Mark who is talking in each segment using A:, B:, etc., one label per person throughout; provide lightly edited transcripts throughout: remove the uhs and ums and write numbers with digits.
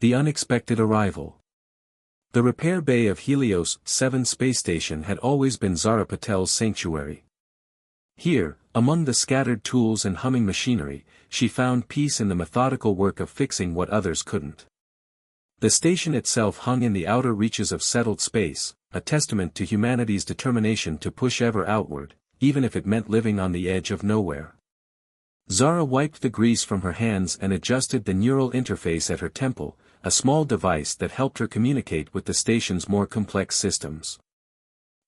A: The unexpected arrival. The repair bay of Helios 7 space station had always been Zara Patel's sanctuary. Here, among the scattered tools and humming machinery, she found peace in the methodical work of fixing what others couldn't. The station itself hung in the outer reaches of settled space, a testament to humanity's determination to push ever outward, even if it meant living on the edge of nowhere. Zara wiped the grease from her hands and adjusted the neural interface at her temple, a small device that helped her communicate with the station's more complex systems.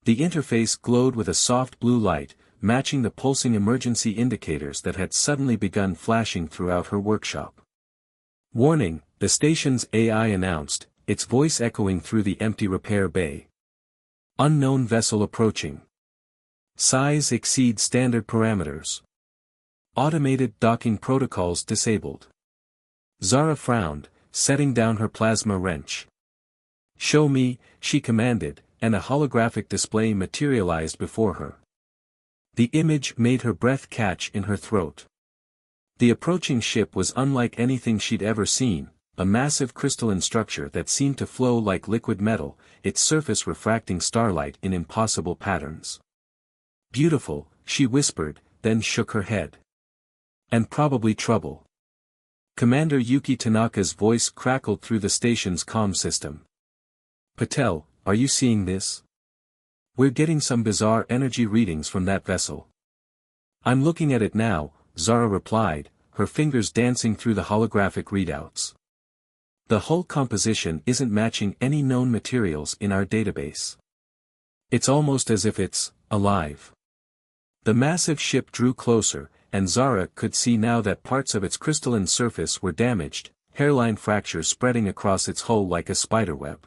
A: The interface glowed with a soft blue light, matching the pulsing emergency indicators that had suddenly begun flashing throughout her workshop. "Warning," the station's AI announced, its voice echoing through the empty repair bay. "Unknown vessel approaching. Size exceeds standard parameters. Automated docking protocols disabled." Zara frowned, setting down her plasma wrench. "Show me," she commanded, and a holographic display materialized before her. The image made her breath catch in her throat. The approaching ship was unlike anything she'd ever seen, a massive crystalline structure that seemed to flow like liquid metal, its surface refracting starlight in impossible patterns. "Beautiful," she whispered, then shook her head. "And probably trouble." Commander Yuki Tanaka's voice crackled through the station's comm system. "Patel, are you seeing this? We're getting some bizarre energy readings from that vessel." "I'm looking at it now," Zara replied, her fingers dancing through the holographic readouts. "The hull composition isn't matching any known materials in our database. It's almost as if it's alive." The massive ship drew closer, and Zara could see now that parts of its crystalline surface were damaged, hairline fractures spreading across its hull like a spiderweb.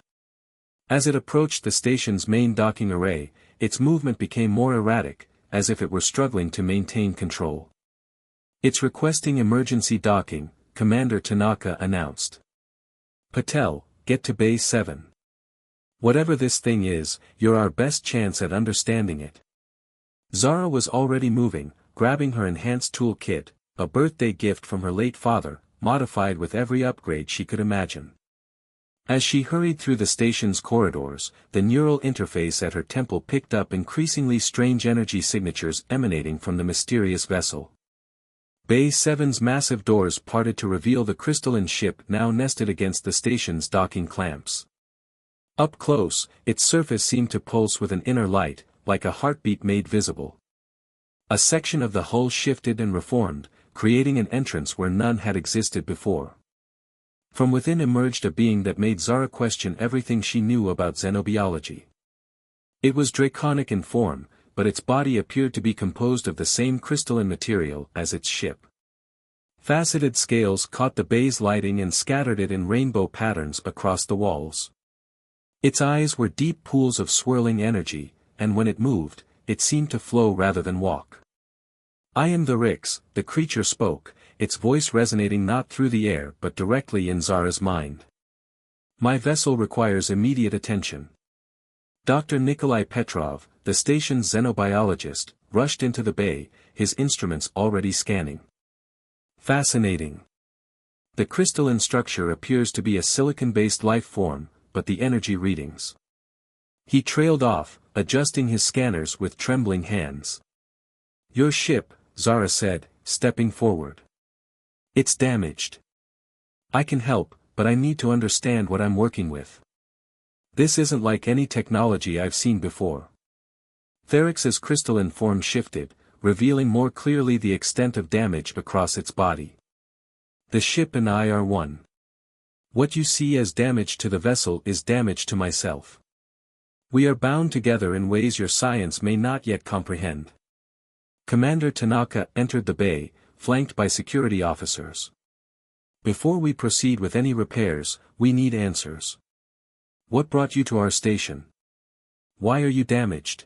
A: As it approached the station's main docking array, its movement became more erratic, as if it were struggling to maintain control. "It's requesting emergency docking," Commander Tanaka announced. "Patel, get to Bay 7. Whatever this thing is, you're our best chance at understanding it." Zara was already moving, grabbing her enhanced tool kit, a birthday gift from her late father, modified with every upgrade she could imagine. As she hurried through the station's corridors, the neural interface at her temple picked up increasingly strange energy signatures emanating from the mysterious vessel. Bay 7's massive doors parted to reveal the crystalline ship now nested against the station's docking clamps. Up close, its surface seemed to pulse with an inner light, like a heartbeat made visible. A section of the hull shifted and reformed, creating an entrance where none had existed before. From within emerged a being that made Zara question everything she knew about xenobiology. It was draconic in form, but its body appeared to be composed of the same crystalline material as its ship. Faceted scales caught the bay's lighting and scattered it in rainbow patterns across the walls. Its eyes were deep pools of swirling energy, and when it moved, it seemed to flow rather than walk. "I am the Rix," the creature spoke, its voice resonating not through the air but directly in Zara's mind. "My vessel requires immediate attention." Dr. Nikolai Petrov, the station's xenobiologist, rushed into the bay, his instruments already scanning. "Fascinating. The crystalline structure appears to be a silicon-based life form, but the energy readings." He trailed off, adjusting his scanners with trembling hands. "Your ship," Zara said, stepping forward. "It's damaged. I can help, but I need to understand what I'm working with. This isn't like any technology I've seen before." Therix's crystalline form shifted, revealing more clearly the extent of damage across its body. "The ship and I are one. What you see as damage to the vessel is damage to myself. We are bound together in ways your science may not yet comprehend." Commander Tanaka entered the bay, flanked by security officers. "Before we proceed with any repairs, we need answers. What brought you to our station? Why are you damaged?"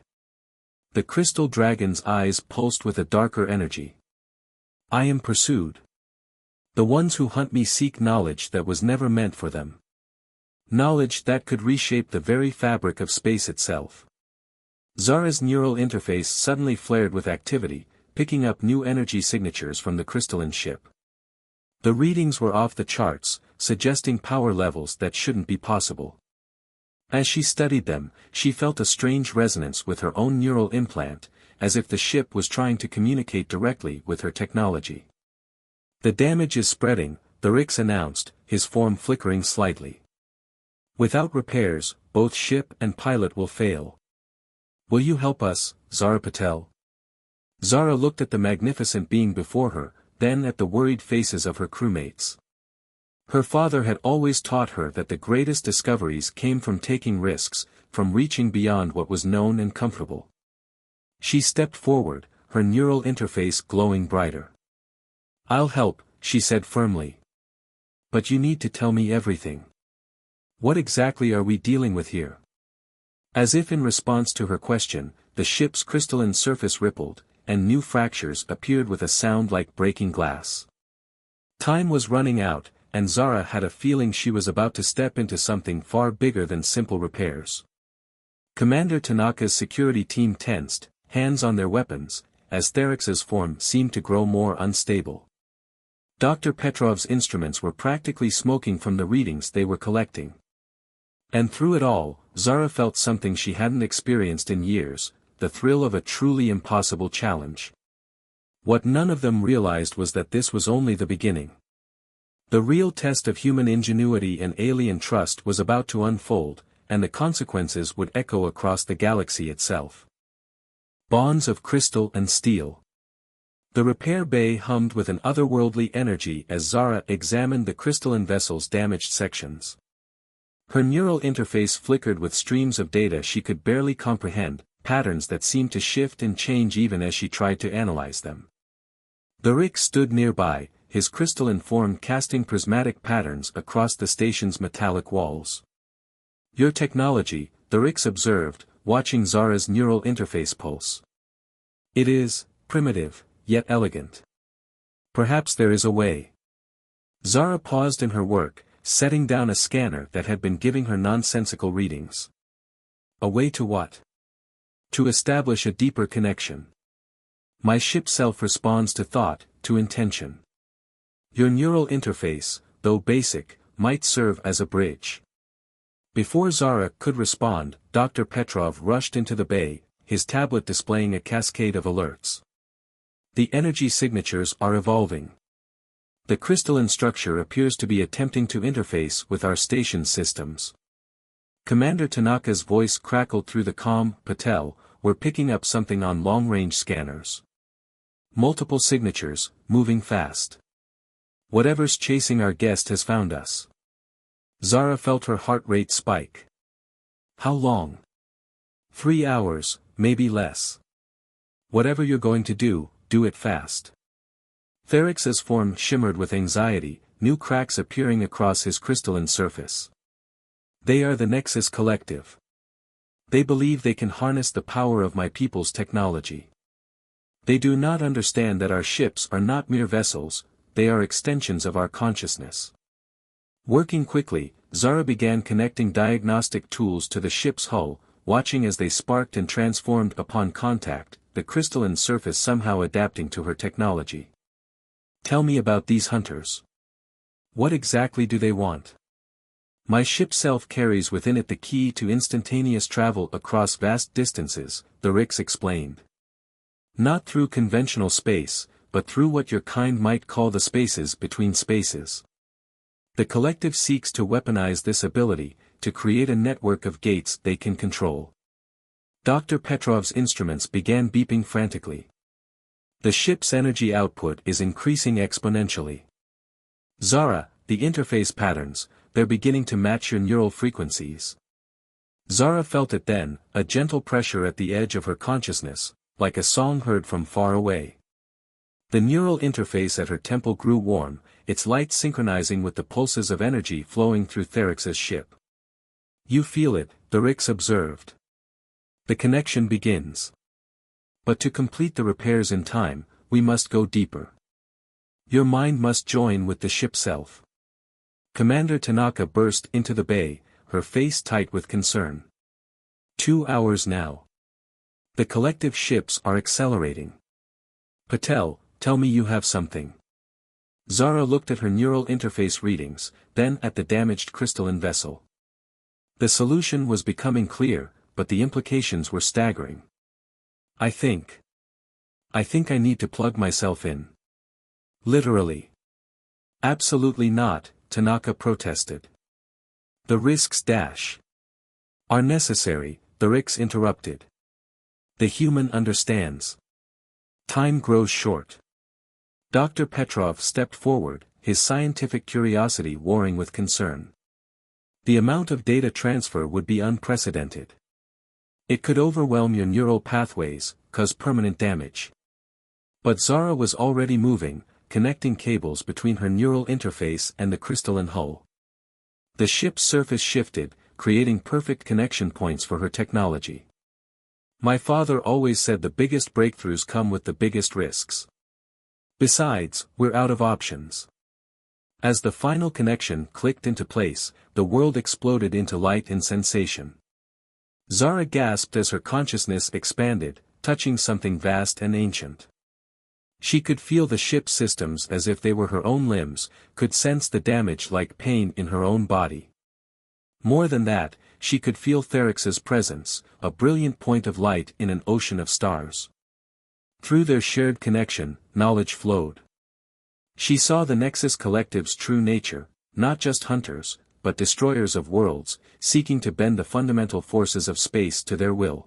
A: The crystal dragon's eyes pulsed with a darker energy. "I am pursued. The ones who hunt me seek knowledge that was never meant for them. Knowledge that could reshape the very fabric of space itself." Zara's neural interface suddenly flared with activity, picking up new energy signatures from the crystalline ship. The readings were off the charts, suggesting power levels that shouldn't be possible. As she studied them, she felt a strange resonance with her own neural implant, as if the ship was trying to communicate directly with her technology. "The damage is spreading," the Rix announced, his form flickering slightly. "Without repairs, both ship and pilot will fail. Will you help us, Zara Patel?" Zara looked at the magnificent being before her, then at the worried faces of her crewmates. Her father had always taught her that the greatest discoveries came from taking risks, from reaching beyond what was known and comfortable. She stepped forward, her neural interface glowing brighter. "I'll help," she said firmly. "But you need to tell me everything. What exactly are we dealing with here?" As if in response to her question, the ship's crystalline surface rippled, and new fractures appeared with a sound like breaking glass. Time was running out, and Zara had a feeling she was about to step into something far bigger than simple repairs. Commander Tanaka's security team tensed, hands on their weapons, as Therix's form seemed to grow more unstable. Dr. Petrov's instruments were practically smoking from the readings they were collecting. And through it all, Zara felt something she hadn't experienced in years, the thrill of a truly impossible challenge. What none of them realized was that this was only the beginning. The real test of human ingenuity and alien trust was about to unfold, and the consequences would echo across the galaxy itself. Bonds of crystal and steel. The repair bay hummed with an otherworldly energy as Zara examined the crystalline vessel's damaged sections. Her neural interface flickered with streams of data she could barely comprehend, patterns that seemed to shift and change even as she tried to analyze them. The Rick stood nearby, his crystalline form casting prismatic patterns across the station's metallic walls. "Your technology," the Rix observed, watching Zara's neural interface pulse. "It is primitive, yet elegant. Perhaps there is a way." Zara paused in her work, setting down a scanner that had been giving her nonsensical readings. "A way to what?" "To establish a deeper connection. My ship self responds to thought, to intention. Your neural interface, though basic, might serve as a bridge." Before Zara could respond, Dr. Petrov rushed into the bay, his tablet displaying a cascade of alerts. "The energy signatures are evolving. The crystalline structure appears to be attempting to interface with our station systems." Commander Tanaka's voice crackled through the calm. "Patel, we're picking up something on long-range scanners. Multiple signatures, moving fast. Whatever's chasing our guest has found us." Zara felt her heart rate spike. "How long?" 3 hours, maybe less. Whatever you're going to do it fast." Therix's form shimmered with anxiety, new cracks appearing across his crystalline surface. "They are the Nexus Collective. They believe they can harness the power of my people's technology. They do not understand that our ships are not mere vessels, they are extensions of our consciousness." Working quickly, Zara began connecting diagnostic tools to the ship's hull, watching as they sparked and transformed upon contact, the crystalline surface somehow adapting to her technology. "Tell me about these hunters. What exactly do they want?" "My ship self carries within it the key to instantaneous travel across vast distances," the Rix explained. "Not through conventional space, but through what your kind might call the spaces between spaces. The collective seeks to weaponize this ability, to create a network of gates they can control." Dr. Petrov's instruments began beeping frantically. "The ship's energy output is increasing exponentially. Zara, the interface patterns, they're beginning to match your neural frequencies." Zara felt it then, a gentle pressure at the edge of her consciousness, like a song heard from far away. The neural interface at her temple grew warm, its light synchronizing with the pulses of energy flowing through Therix's ship. "You feel it," the Rix observed. "The connection begins. But to complete the repairs in time, we must go deeper. Your mind must join with the ship self." Commander Tanaka burst into the bay, her face tight with concern. 2 hours now. The collective ships are accelerating. "Patel, tell me you have something." Zara looked at her neural interface readings, then at the damaged crystalline vessel. The solution was becoming clear, but the implications were staggering. I think I need to plug myself in. Literally. Absolutely not, Tanaka protested. The risks are necessary, the Rix interrupted. The human understands. Time grows short. Dr. Petrov stepped forward, his scientific curiosity warring with concern. The amount of data transfer would be unprecedented. It could overwhelm your neural pathways, cause permanent damage. But Zara was already moving, connecting cables between her neural interface and the crystalline hull. The ship's surface shifted, creating perfect connection points for her technology. My father always said the biggest breakthroughs come with the biggest risks. Besides, we're out of options. As the final connection clicked into place, the world exploded into light and sensation. Zara gasped as her consciousness expanded, touching something vast and ancient. She could feel the ship's systems as if they were her own limbs, could sense the damage like pain in her own body. More than that, she could feel Therix's presence, a brilliant point of light in an ocean of stars. Through their shared connection, knowledge flowed. She saw the Nexus Collective's true nature, not just hunters, but destroyers of worlds, seeking to bend the fundamental forces of space to their will.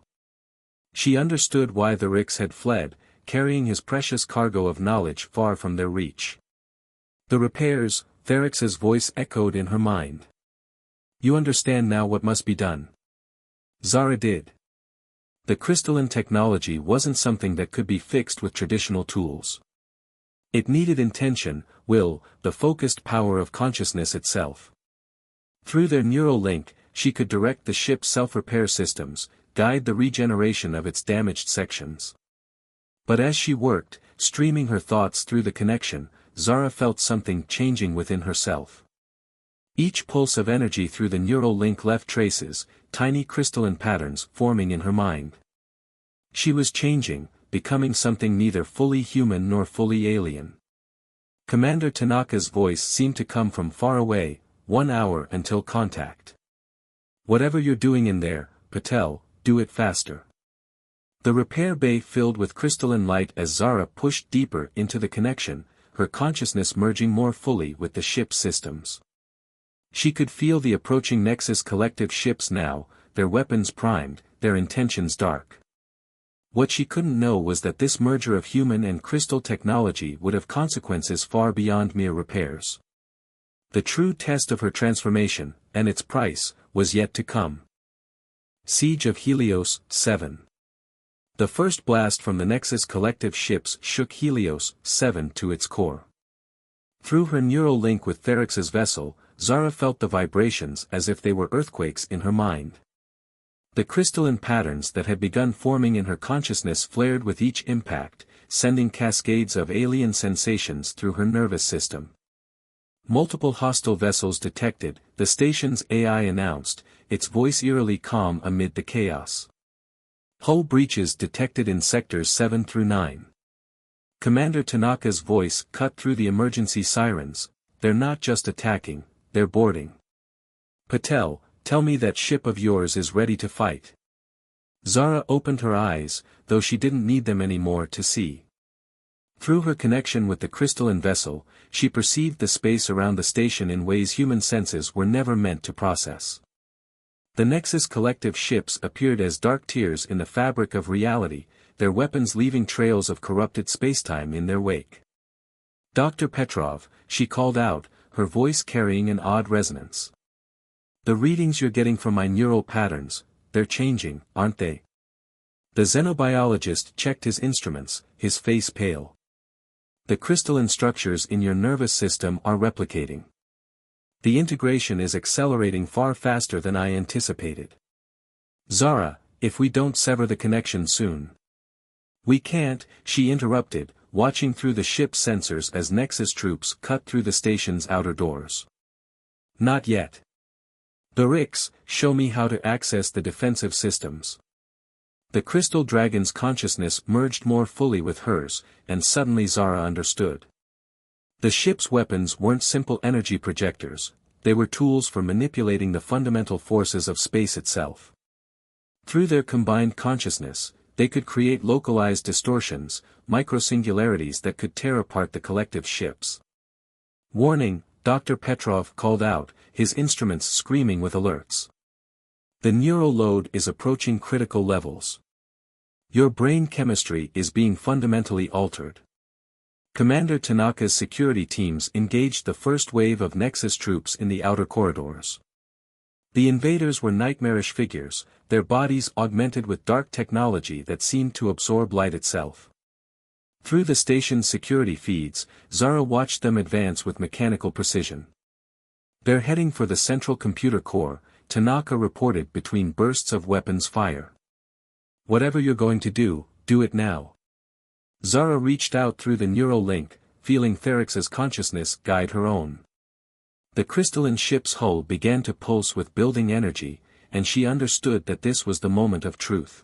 A: She understood why the Rix had fled, carrying his precious cargo of knowledge far from their reach. The repairs, Therix's voice echoed in her mind. You understand now what must be done. Zara did. The crystalline technology wasn't something that could be fixed with traditional tools. It needed intention, will, the focused power of consciousness itself. Through their neural link, she could direct the ship's self-repair systems, guide the regeneration of its damaged sections. But as she worked, streaming her thoughts through the connection, Zara felt something changing within herself. Each pulse of energy through the neural link left traces, tiny crystalline patterns forming in her mind. She was changing, becoming something neither fully human nor fully alien. Commander Tanaka's voice seemed to come from far away, 1 hour until contact. Whatever you're doing in there, Patel, do it faster. The repair bay filled with crystalline light as Zara pushed deeper into the connection, her consciousness merging more fully with the ship's systems. She could feel the approaching Nexus Collective ships now, their weapons primed, their intentions dark. What she couldn't know was that this merger of human and crystal technology would have consequences far beyond mere repairs. The true test of her transformation, and its price, was yet to come. Siege of Helios, 7. The first blast from the Nexus Collective ships shook Helios, 7 to its core. Through her neural link with Therix's vessel, Zara felt the vibrations as if they were earthquakes in her mind. The crystalline patterns that had begun forming in her consciousness flared with each impact, sending cascades of alien sensations through her nervous system. Multiple hostile vessels detected, the station's AI announced, its voice eerily calm amid the chaos. Hull breaches detected in sectors 7 through 9. Commander Tanaka's voice cut through the emergency sirens. They're not just attacking, they're boarding. Patel, tell me that ship of yours is ready to fight. Zara opened her eyes, though she didn't need them anymore to see. Through her connection with the crystalline vessel, she perceived the space around the station in ways human senses were never meant to process. The Nexus Collective ships appeared as dark tears in the fabric of reality, their weapons leaving trails of corrupted spacetime in their wake. Dr. Petrov, she called out, her voice carrying an odd resonance. The readings you're getting from my neural patterns, they're changing, aren't they? The xenobiologist checked his instruments, his face pale. The crystalline structures in your nervous system are replicating. The integration is accelerating far faster than I anticipated. Zara, if we don't sever the connection soon. We can't, she interrupted, watching through the ship's sensors as Nexus troops cut through the station's outer doors. Not yet. The Rix, show me how to access the defensive systems. The Crystal Dragon's consciousness merged more fully with hers, and suddenly Zara understood. The ship's weapons weren't simple energy projectors, they were tools for manipulating the fundamental forces of space itself. Through their combined consciousness, they could create localized distortions, microsingularities that could tear apart the collective ships. "Warning," Dr. Petrov called out, his instruments screaming with alerts. "The neural load is approaching critical levels. Your brain chemistry is being fundamentally altered." Commander Tanaka's security teams engaged the first wave of Nexus troops in the outer corridors. The invaders were nightmarish figures, their bodies augmented with dark technology that seemed to absorb light itself. Through the station's security feeds, Zara watched them advance with mechanical precision. "They're heading for the central computer core," Tanaka reported between bursts of weapons fire. "Whatever you're going to do it now." Zara reached out through the neural link, feeling Therix's consciousness guide her own. The crystalline ship's hull began to pulse with building energy, and she understood that this was the moment of truth.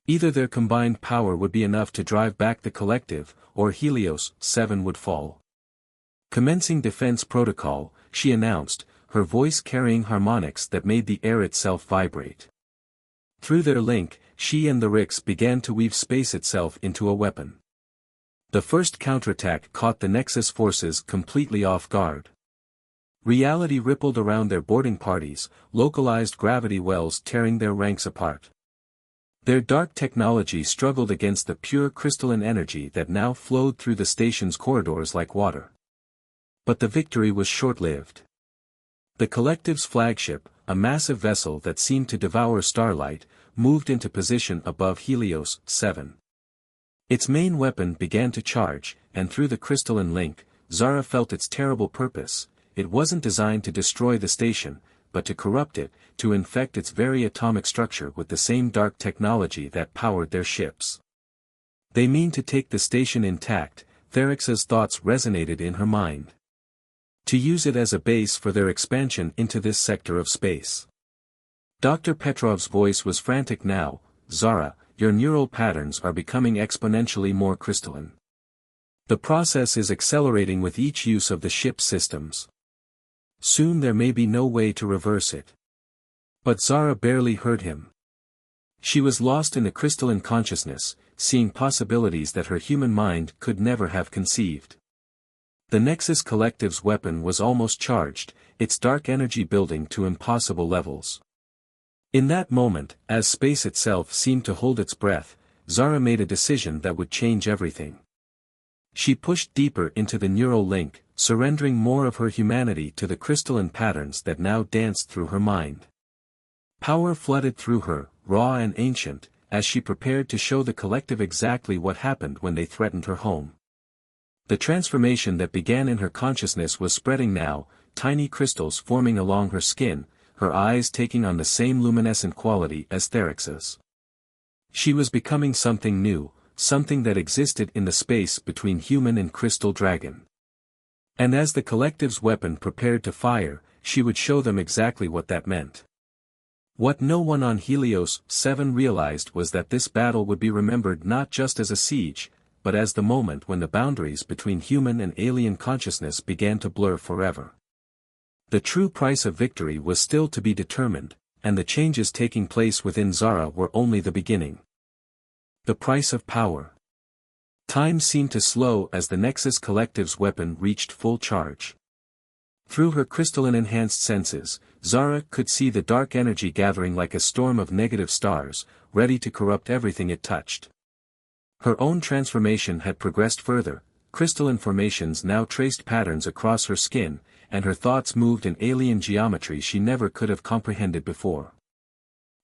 A: Either their combined power would be enough to drive back the collective, or Helios 7 would fall. "Commencing defense protocol," she announced, her voice carrying harmonics that made the air itself vibrate. Through their link, she and the Rix began to weave space itself into a weapon. The first counterattack caught the Nexus forces completely off guard. Reality rippled around their boarding parties, localized gravity wells tearing their ranks apart. Their dark technology struggled against the pure crystalline energy that now flowed through the station's corridors like water. But the victory was short-lived. The collective's flagship, a massive vessel that seemed to devour starlight, moved into position above Helios 7. Its main weapon began to charge, and through the crystalline link, Zara felt its terrible purpose. It wasn't designed to destroy the station, but to corrupt it, to infect its very atomic structure with the same dark technology that powered their ships. "They mean to take the station intact," Therix's thoughts resonated in her mind. "To use it as a base for their expansion into this sector of space." Dr. Petrov's voice was frantic now. "Zara, your neural patterns are becoming exponentially more crystalline. The process is accelerating with each use of the ship's systems. Soon there may be no way to reverse it." But Zara barely heard him. She was lost in a crystalline consciousness, seeing possibilities that her human mind could never have conceived. The Nexus Collective's weapon was almost charged, its dark energy building to impossible levels. In that moment, as space itself seemed to hold its breath, Zara made a decision that would change everything. She pushed deeper into the neural link, surrendering more of her humanity to the crystalline patterns that now danced through her mind. Power flooded through her, raw and ancient, as she prepared to show the collective exactly what happened when they threatened her home. The transformation that began in her consciousness was spreading now, tiny crystals forming along her skin, her eyes taking on the same luminescent quality as Therix's. She was becoming something new, something that existed in the space between human and crystal dragon. And as the collective's weapon prepared to fire, she would show them exactly what that meant. What no one on Helios 7 realized was that this battle would be remembered not just as a siege, but as the moment when the boundaries between human and alien consciousness began to blur forever. The true price of victory was still to be determined, and the changes taking place within Zara were only the beginning. The price of power. Time seemed to slow as the Nexus Collective's weapon reached full charge. Through her crystalline-enhanced senses, Zara could see the dark energy gathering like a storm of negative stars, ready to corrupt everything it touched. Her own transformation had progressed further, crystalline formations now traced patterns across her skin, and her thoughts moved in alien geometry she never could have comprehended before.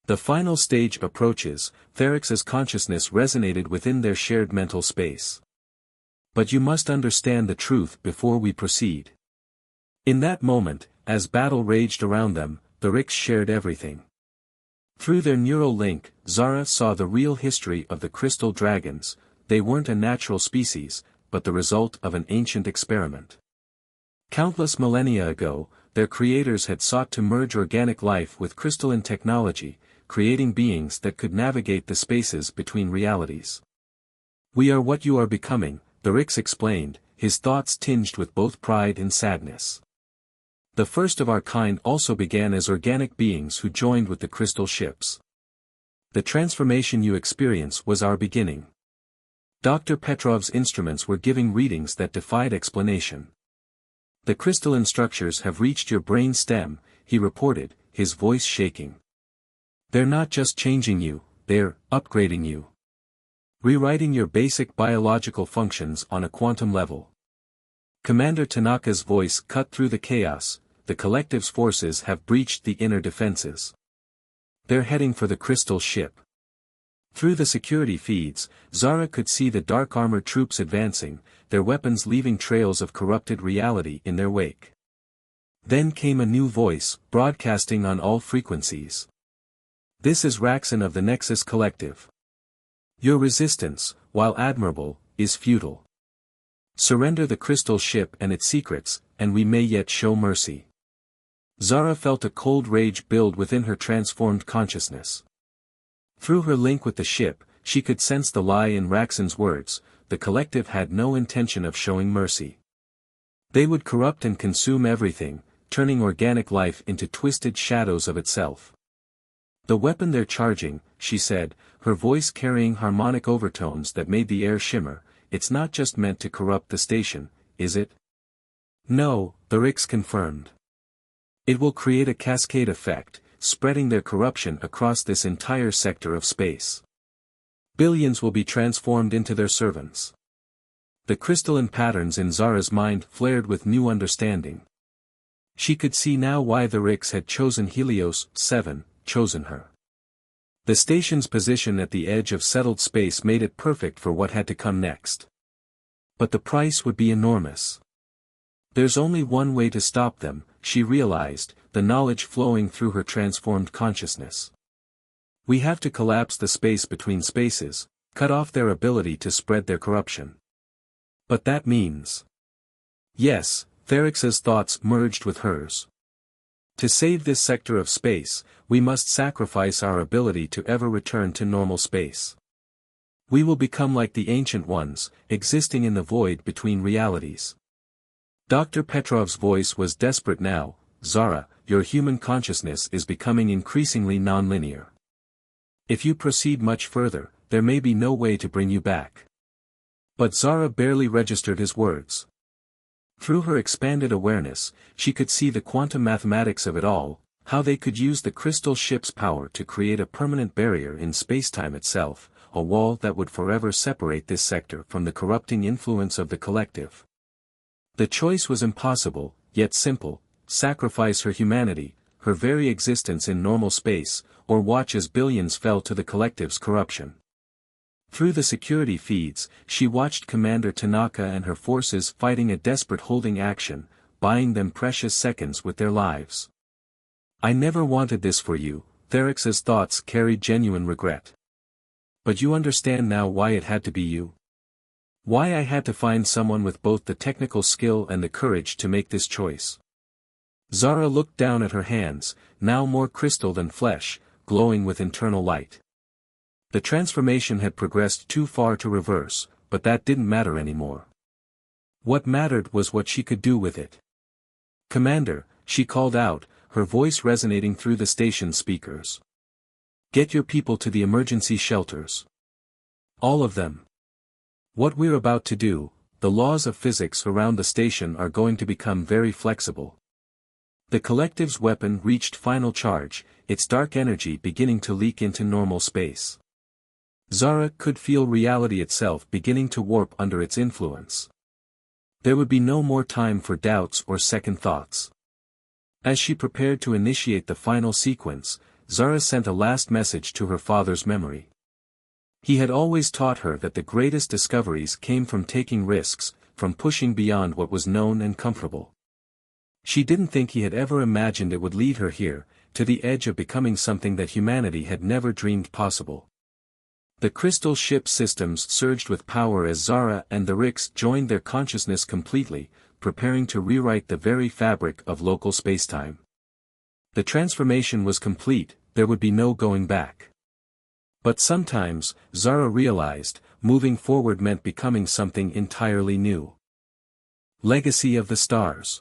A: The final stage approaches, Therix's consciousness resonated within their shared mental space. "But you must understand the truth before we proceed." In that moment, as battle raged around them, the Rix shared everything. Through their neural link, Zara saw the real history of the crystal dragons. They weren't a natural species, but the result of an ancient experiment. Countless millennia ago, their creators had sought to merge organic life with crystalline technology, creating beings that could navigate the spaces between realities. "We are what you are becoming," the Rix explained, his thoughts tinged with both pride and sadness. The first of our kind also began as organic beings who joined with the crystal ships. The transformation you experience was our beginning. Dr. Petrov's instruments were giving readings that defied explanation. The crystalline structures have reached your brain stem, he reported, his voice shaking. They're not just changing you, they're upgrading you. Rewriting your basic biological functions on a quantum level. Commander Tanaka's voice cut through the chaos. The collective's forces have breached the inner defenses. They're heading for the crystal ship. Through the security feeds, Zara could see the dark armored troops advancing, their weapons leaving trails of corrupted reality in their wake. Then came a new voice, broadcasting on all frequencies. This is Raxon of the Nexus Collective. Your resistance, while admirable, is futile. Surrender the crystal ship and its secrets, and we may yet show mercy. Zara felt a cold rage build within her transformed consciousness. Through her link with the ship, she could sense the lie in Raxon's words. The collective had no intention of showing mercy. They would corrupt and consume everything, turning organic life into twisted shadows of itself. The weapon they're charging, she said, her voice carrying harmonic overtones that made the air shimmer, it's not just meant to corrupt the station, is it? No, the Rix confirmed. It will create a cascade effect, spreading their corruption across this entire sector of space. Billions will be transformed into their servants. The crystalline patterns in Zara's mind flared with new understanding. She could see now why the Rix had chosen Helios 7, chosen her. The station's position at the edge of settled space made it perfect for what had to come next. But the price would be enormous. There's only one way to stop them, she realized, the knowledge flowing through her transformed consciousness. We have to collapse the space between spaces, cut off their ability to spread their corruption. But that means... Yes, Therix's thoughts merged with hers. To save this sector of space, we must sacrifice our ability to ever return to normal space. We will become like the ancient ones, existing in the void between realities. Dr. Petrov's voice was desperate now. Zara, your human consciousness is becoming increasingly nonlinear. If you proceed much further, there may be no way to bring you back. But Zara barely registered his words. Through her expanded awareness, she could see the quantum mathematics of it all, how they could use the crystal ship's power to create a permanent barrier in spacetime itself, a wall that would forever separate this sector from the corrupting influence of the collective. The choice was impossible, yet simple: sacrifice her humanity, her very existence in normal space, or watch as billions fell to the collective's corruption. Through the security feeds, she watched Commander Tanaka and her forces fighting a desperate holding action, buying them precious seconds with their lives. I never wanted this for you, Therix's thoughts carried genuine regret. But you understand now why it had to be you? Why I had to find someone with both the technical skill and the courage to make this choice. Zara looked down at her hands, now more crystal than flesh, glowing with internal light. The transformation had progressed too far to reverse, but that didn't matter anymore. What mattered was what she could do with it. Commander, she called out, her voice resonating through the station speakers. Get your people to the emergency shelters. All of them. What we're about to do, the laws of physics around the station are going to become very flexible. The collective's weapon reached final charge, its dark energy beginning to leak into normal space. Zara could feel reality itself beginning to warp under its influence. There would be no more time for doubts or second thoughts. As she prepared to initiate the final sequence, Zara sent a last message to her father's memory. He had always taught her that the greatest discoveries came from taking risks, from pushing beyond what was known and comfortable. She didn't think he had ever imagined it would lead her here, to the edge of becoming something that humanity had never dreamed possible. The crystal ship systems surged with power as Zara and the Rix joined their consciousness completely, preparing to rewrite the very fabric of local spacetime. The transformation was complete, there would be no going back. But sometimes, Zara realized, moving forward meant becoming something entirely new. Legacy of the Stars.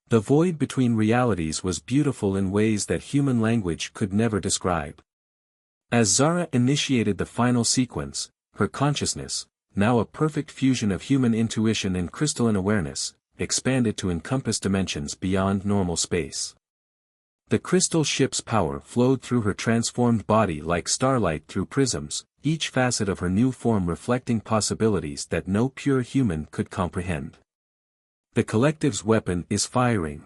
A: The void between realities was beautiful in ways that human language could never describe. As Zara initiated the final sequence, her consciousness, now a perfect fusion of human intuition and crystalline awareness, expanded to encompass dimensions beyond normal space. The crystal ship's power flowed through her transformed body like starlight through prisms, each facet of her new form reflecting possibilities that no pure human could comprehend. The collective's weapon is firing.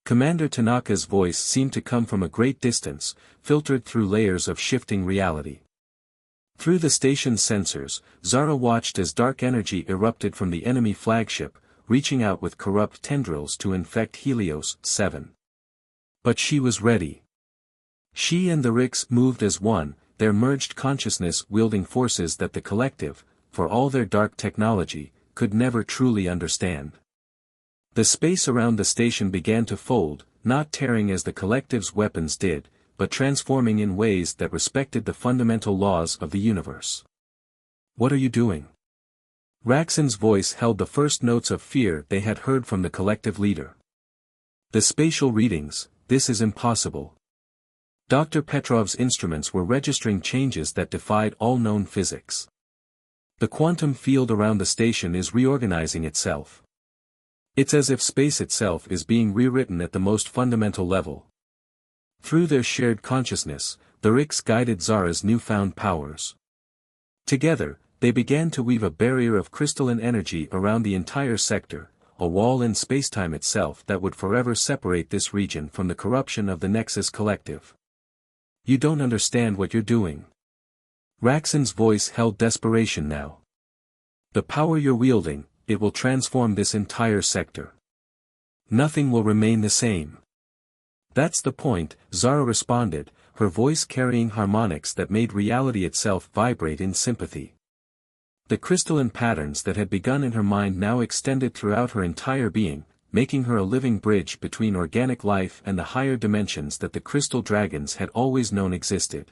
A: Commander Tanaka's voice seemed to come from a great distance, filtered through layers of shifting reality. Through the station's sensors, Zara watched as dark energy erupted from the enemy flagship, reaching out with corrupt tendrils to infect Helios 7. But she was ready. She and the Rix moved as one, their merged consciousness wielding forces that the collective, for all their dark technology, could never truly understand. The space around the station began to fold, not tearing as the collective's weapons did, but transforming in ways that respected the fundamental laws of the universe. "What are you doing?" Raxon's voice held the first notes of fear they had heard from the collective leader. "The spatial readings, this is impossible." Dr. Petrov's instruments were registering changes that defied all known physics. "The quantum field around the station is reorganizing itself. It's as if space itself is being rewritten at the most fundamental level." Through their shared consciousness, the Rix guided Zara's newfound powers. Together, they began to weave a barrier of crystalline energy around the entire sector, a wall in spacetime itself that would forever separate this region from the corruption of the Nexus Collective. "You don't understand what you're doing." Raxon's voice held desperation now. "The power you're wielding, it will transform this entire sector. Nothing will remain the same." "That's the point," Zara responded, her voice carrying harmonics that made reality itself vibrate in sympathy. The crystalline patterns that had begun in her mind now extended throughout her entire being, making her a living bridge between organic life and the higher dimensions that the crystal dragons had always known existed.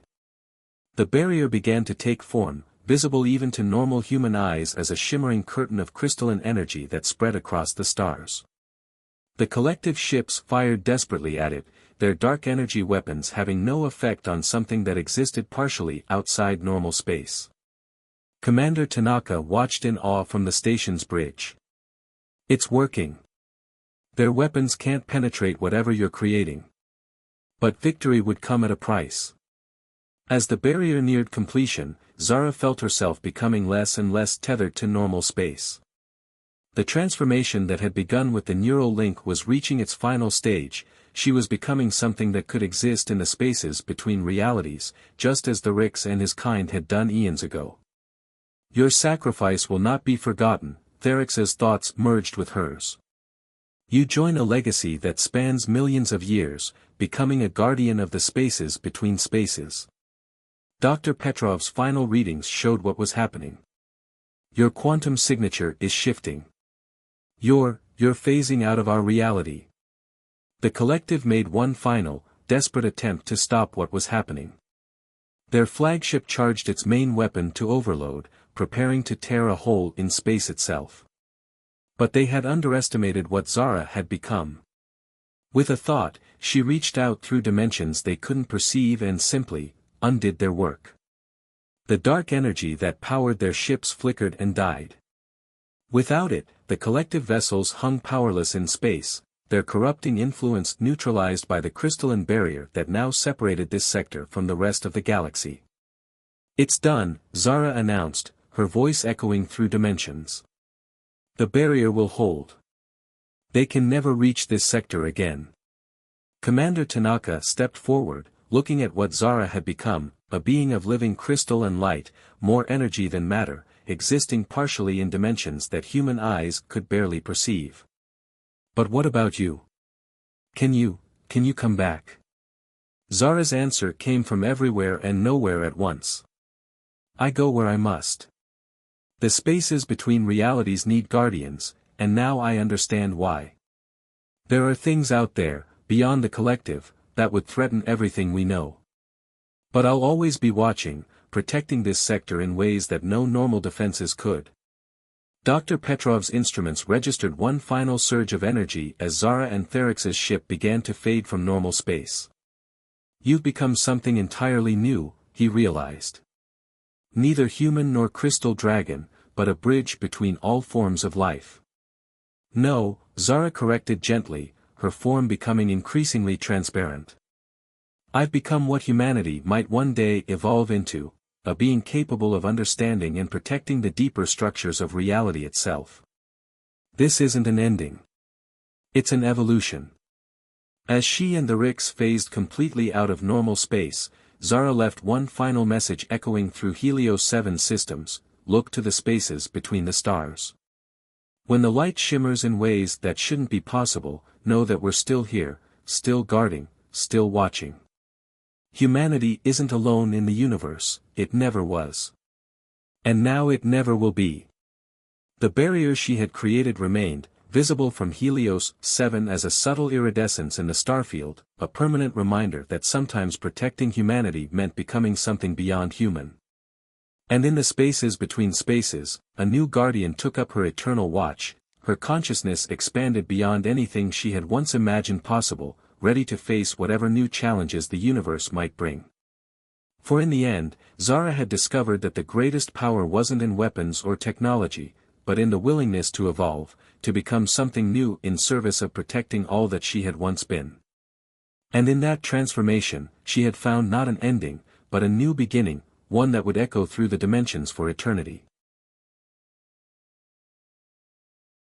A: The barrier began to take form, visible even to normal human eyes as a shimmering curtain of crystalline energy that spread across the stars. The collective ships fired desperately at it, their dark energy weapons having no effect on something that existed partially outside normal space. Commander Tanaka watched in awe from the station's bridge. "It's working. Their weapons can't penetrate whatever you're creating. But victory would come at a price." As the barrier neared completion, Zara felt herself becoming less and less tethered to normal space. The transformation that had begun with the neural link was reaching its final stage. She was becoming something that could exist in the spaces between realities, just as the Rix and his kind had done eons ago. "Your sacrifice will not be forgotten," Therix's thoughts merged with hers. "You join a legacy that spans millions of years, becoming a guardian of the spaces between spaces." Dr. Petrov's final readings showed what was happening. "Your quantum signature is shifting. You're phasing out of our reality." The collective made one final, desperate attempt to stop what was happening. Their flagship charged its main weapon to overload, preparing to tear a hole in space itself. But they had underestimated what Zara had become. With a thought, she reached out through dimensions they couldn't perceive and simply undid their work. The dark energy that powered their ships flickered and died. Without it, the collective vessels hung powerless in space, their corrupting influence neutralized by the crystalline barrier that now separated this sector from the rest of the galaxy. "It's done," Zara announced, her voice echoing through dimensions. "The barrier will hold. They can never reach this sector again." Commander Tanaka stepped forward, looking at what Zara had become, a being of living crystal and light, more energy than matter, existing partially in dimensions that human eyes could barely perceive. "But what about you? Can you come back?" Zara's answer came from everywhere and nowhere at once. "I go where I must. The spaces between realities need guardians, and now I understand why. There are things out there, beyond the collective, that would threaten everything we know. But I'll always be watching, protecting this sector in ways that no normal defenses could." Dr. Petrov's instruments registered one final surge of energy as Zara and Therix's ship began to fade from normal space. "You've become something entirely new," he realized. "Neither human nor crystal dragon, but a bridge between all forms of life." "No," Zara corrected gently, her form becoming increasingly transparent. "I've become what humanity might one day evolve into, a being capable of understanding and protecting the deeper structures of reality itself. This isn't an ending. It's an evolution." As she and the Rix phased completely out of normal space, Zara left one final message echoing through Helios 7 systems: "Look to the spaces between the stars. When the light shimmers in ways that shouldn't be possible, know that we're still here, still guarding, still watching. Humanity isn't alone in the universe, it never was. And now it never will be." The barrier she had created remained, visible from Helios 7 as a subtle iridescence in the starfield, a permanent reminder that sometimes protecting humanity meant becoming something beyond human. And in the spaces between spaces, a new guardian took up her eternal watch, her consciousness expanded beyond anything she had once imagined possible, ready to face whatever new challenges the universe might bring. For in the end, Zara had discovered that the greatest power wasn't in weapons or technology, but in the willingness to evolve, to become something new in service of protecting all that she had once been. And in that transformation, she had found not an ending, but a new beginning, one that would echo through the dimensions for eternity.